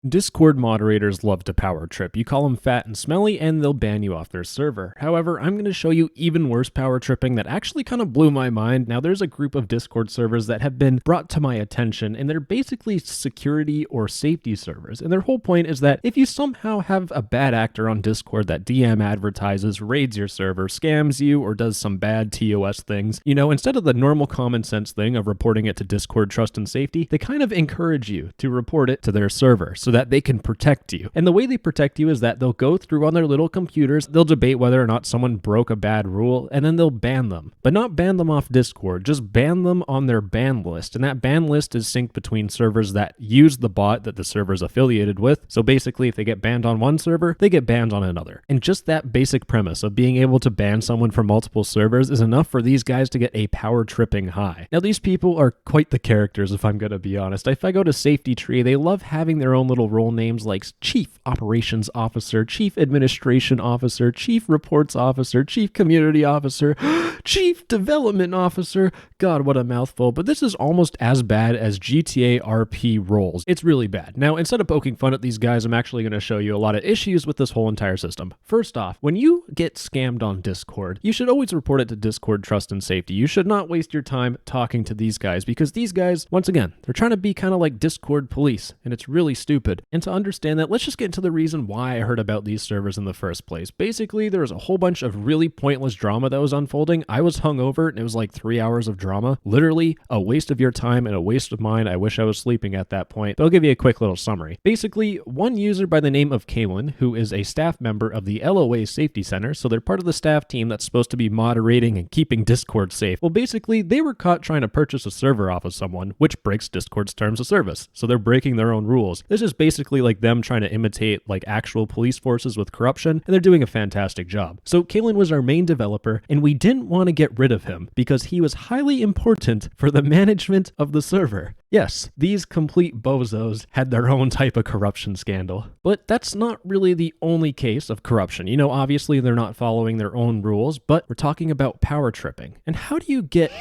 Discord moderators love to power trip. You call them fat and smelly, and they'll ban you off their server. However, I'm going to show you even worse power tripping that actually kind of blew my mind. Now, there's a group of Discord servers that have been brought to my attention, and they're basically security or safety servers. And their whole point is that if you somehow have a bad actor on Discord that DM advertises, raids your server, scams you, or does some bad TOS things, instead of the normal common sense thing of reporting it to Discord Trust and Safety, they kind of encourage you to report it to their server so that they can protect you. And the way they protect you is that they'll go through on their little computers, they'll debate whether or not someone broke a bad rule, and then they'll ban them. But not ban them off Discord, just ban them on their ban list. And that ban list is synced between servers that use the bot that the server is affiliated with. So basically, if they get banned on one server, they get banned on another. And just that basic premise of being able to ban someone from multiple servers is enough for these guys to get a power tripping high. Now, these people are quite the characters, if I'm going to be honest. If I go to Safety Tree, they love having their own little role names like Chief Operations Officer, Chief Administration Officer, Chief Reports Officer, Chief Community Officer, Chief Development Officer. God, what a mouthful. But this is almost as bad as GTA RP roles. It's really bad. Now, instead of poking fun at these guys, I'm actually going to show you a lot of issues with this whole entire system. First off, when you get scammed on Discord, you should always report it to Discord Trust and Safety. You should not waste your time talking to these guys because these guys, once again, they're trying to be kind of like Discord police, and it's really stupid. And to understand that, let's just get into the reason why I heard about these servers in the first place. Basically, there was a whole bunch of really pointless drama that was unfolding. I was hungover, and it was like 3 hours of drama. Literally a waste of your time and a waste of mine. I wish I was sleeping at that point, but I'll give you a quick little summary. Basically, one user by the name of Kaylin, who is a staff member of the LOA Safety Center, so they're part of the staff team that's supposed to be moderating and keeping Discord safe. Well, basically, they were caught trying to purchase a server off of someone, which breaks Discord's terms of service. So they're breaking their own rules. This is basically like them trying to imitate like actual police forces with corruption, and they're doing a fantastic job. So Kaylin was our main developer, and we didn't want to get rid of him because he was highly important for the management of the server. Yes, these complete bozos had their own type of corruption scandal. But that's not really the only case of corruption. Obviously they're not following their own rules, but we're talking about power tripping. And how do you get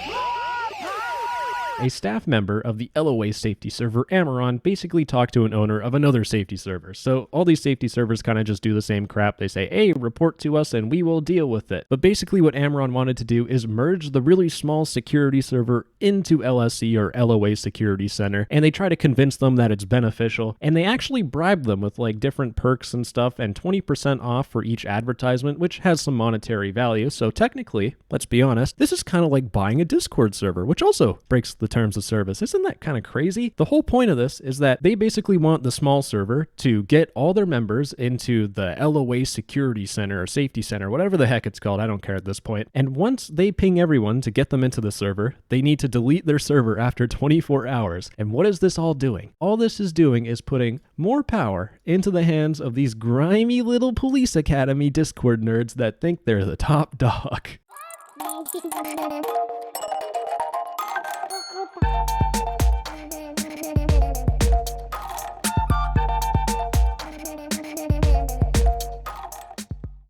a staff member of the LOA safety server, Amaron, basically talked to an owner of another safety server. So all these safety servers kind of just do the same crap. They say, hey, report to us and we will deal with it. But basically what Amaron wanted to do is merge the really small security server into LSC or LOA Security Center. And they try to convince them that it's beneficial. And they actually bribe them with like different perks and stuff and 20% off for each advertisement, which has some monetary value. So technically, let's be honest, this is kind of like buying a Discord server, which also breaks the terms of service. Isn't that kind of crazy? The whole point of this is that they basically want the small server to get all their members into the LOA Security Center or Safety Center, whatever the heck it's called. I don't care at this point. And once they ping everyone to get them into the server, they need to delete their server after 24 hours. And what is this all doing? All this is doing is putting more power into the hands of these grimy little police academy Discord nerds that think they're the top dog.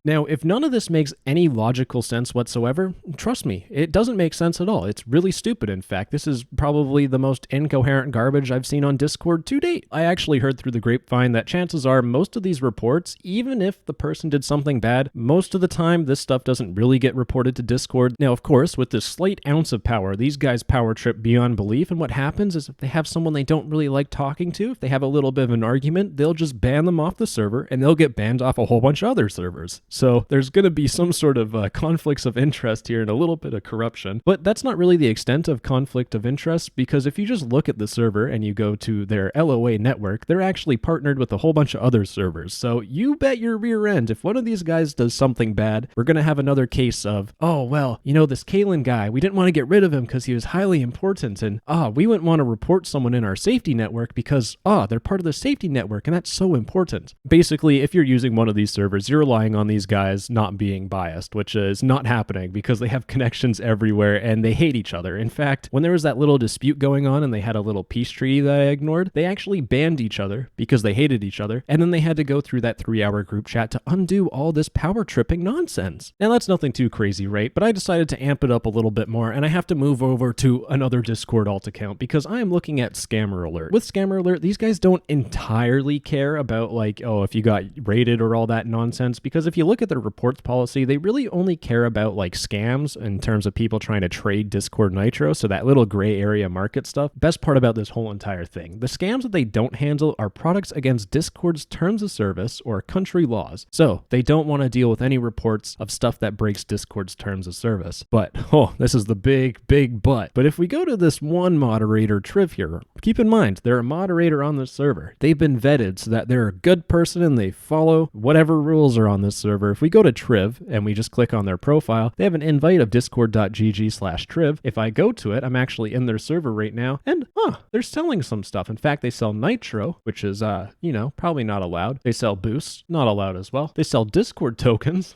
Now, if none of this makes any logical sense whatsoever, trust me, it doesn't make sense at all. It's really stupid, in fact. This is probably the most incoherent garbage I've seen on Discord to date. I actually heard through the grapevine that chances are most of these reports, even if the person did something bad, most of the time this stuff doesn't really get reported to Discord. Now, of course, with this slight ounce of power, these guys power trip beyond belief, and what happens is if they have someone they don't really like talking to, if they have a little bit of an argument, they'll just ban them off the server, and they'll get banned off a whole bunch of other servers. So there's going to be some sort of conflicts of interest here and a little bit of corruption. But that's not really the extent of conflict of interest, because if you just look at the server and you go to their LOA network, they're actually partnered with a whole bunch of other servers. So you bet your rear end, if one of these guys does something bad, we're going to have another case of, oh, well, this Kaylin guy, we didn't want to get rid of him because he was highly important. And we wouldn't want to report someone in our safety network because, they're part of the safety network and that's so important. Basically, if you're using one of these servers, you're relying on these these guys not being biased, which is not happening because they have connections everywhere and they hate each other. In fact, when there was that little dispute going on and they had a little peace treaty that I ignored, they actually banned each other because they hated each other, and then they had to go through that 3-hour group chat to undo all this power tripping nonsense. Now that's nothing too crazy, right? But I decided to amp it up a little bit more, and I have to move over to another Discord alt account because I am looking at Scammer Alert. With Scammer Alert, these guys don't entirely care about like, oh, if you got raided or all that nonsense, because if you look at their reports policy, they really only care about like scams in terms of people trying to trade Discord Nitro, so that little gray area market stuff. Best part about this whole entire thing, the scams that they don't handle are products against Discord's terms of service or country laws. So they don't want to deal with any reports of stuff that breaks Discord's terms of service. But, oh, this is the big but. But if we go to this one moderator, Triv here, keep in mind, they're a moderator on this server. They've been vetted so that they're a good person and they follow whatever rules are on this server. If we go to Triv and we just click on their profile, they have an invite of discord.gg/Triv. If I go to it, I'm actually in their server right now, and they're selling some stuff. In fact, they sell Nitro, which is, probably not allowed. They sell boosts, not allowed as well. They sell Discord tokens.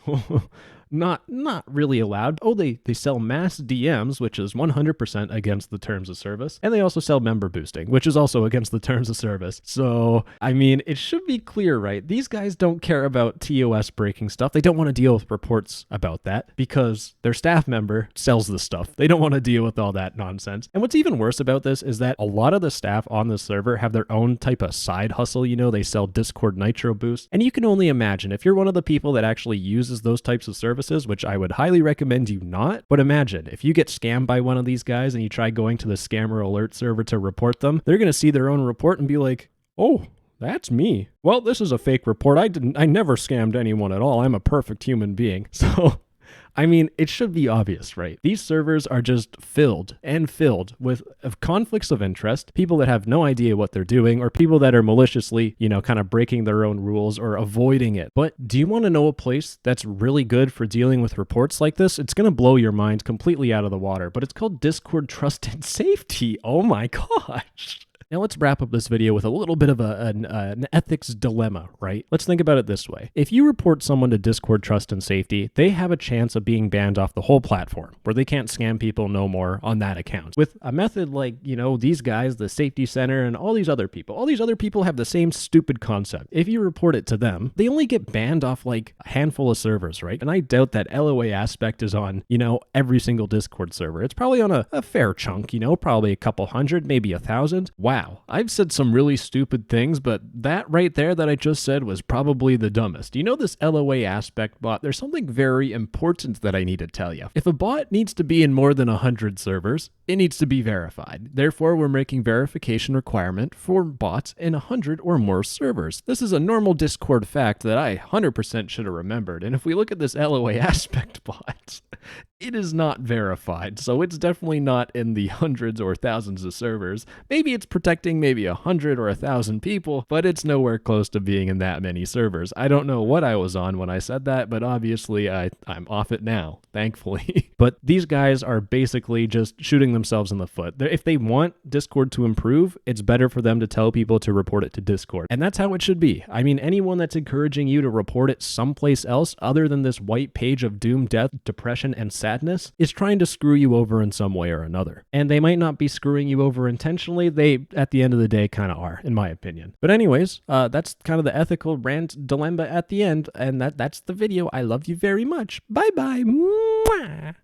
Not really allowed. Oh, they sell mass DMs, which is 100% against the terms of service. And they also sell member boosting, which is also against the terms of service. So, I mean, it should be clear, right? These guys don't care about TOS breaking stuff. They don't want to deal with reports about that because their staff member sells the stuff. They don't want to deal with all that nonsense. And what's even worse about this is that a lot of the staff on the server have their own type of side hustle. You know, they sell Discord Nitro boost. And you can only imagine if you're one of the people that actually uses those types of services, which I would highly recommend you not. But imagine if you get scammed by one of these guys and you try going to the Scammer Alert server to report them, they're going to see their own report and be like, oh, that's me. Well, this is a fake report. I never scammed anyone at all. I'm a perfect human being. So I mean, it should be obvious, right? These servers are just filled with conflicts of interest, people that have no idea what they're doing, or people that are maliciously, kind of breaking their own rules or avoiding it. But do you want to know a place that's really good for dealing with reports like this? It's going to blow your mind completely out of the water, but it's called Discord Trust and Safety. Oh my gosh. Now let's wrap up this video with a little bit of an ethics dilemma, right? Let's think about it this way. If you report someone to Discord Trust and Safety, they have a chance of being banned off the whole platform, where they can't scam people no more on that account. With a method like, these guys, the Safety Center, and all these other people have the same stupid concept. If you report it to them, they only get banned off like a handful of servers, right? And I doubt that LOA aspect is on, every single Discord server. It's probably on a fair chunk, probably a couple hundred, maybe 1,000. Wow, I've said some really stupid things, but that right there that I just said was probably the dumbest. This LOA aspect bot, there's something very important that I need to tell you. If a bot needs to be in more than 100 servers, it needs to be verified. Therefore, we're making verification requirement for bots in 100 or more servers. This is a normal Discord fact that I 100% should have remembered. And if we look at this LOA aspect bot, it is not verified, so it's definitely not in the hundreds or thousands of servers. Maybe it's protecting maybe 100 or 1,000 people, but it's nowhere close to being in that many servers. I don't know what I was on when I said that, but obviously I'm off it now, thankfully. But these guys are basically just shooting themselves in the foot. If they want Discord to improve, it's better for them to tell people to report it to Discord. And that's how it should be. I mean, anyone that's encouraging you to report it someplace else other than this white page of doom, death, depression, and sadness is trying to screw you over in some way or another. And they might not be screwing you over intentionally. They, at the end of the day, kind of are, in my opinion. But anyways, that's kind of the ethical rant dilemma at the end. And that's the video. I love you very much. Bye-bye. Mwah.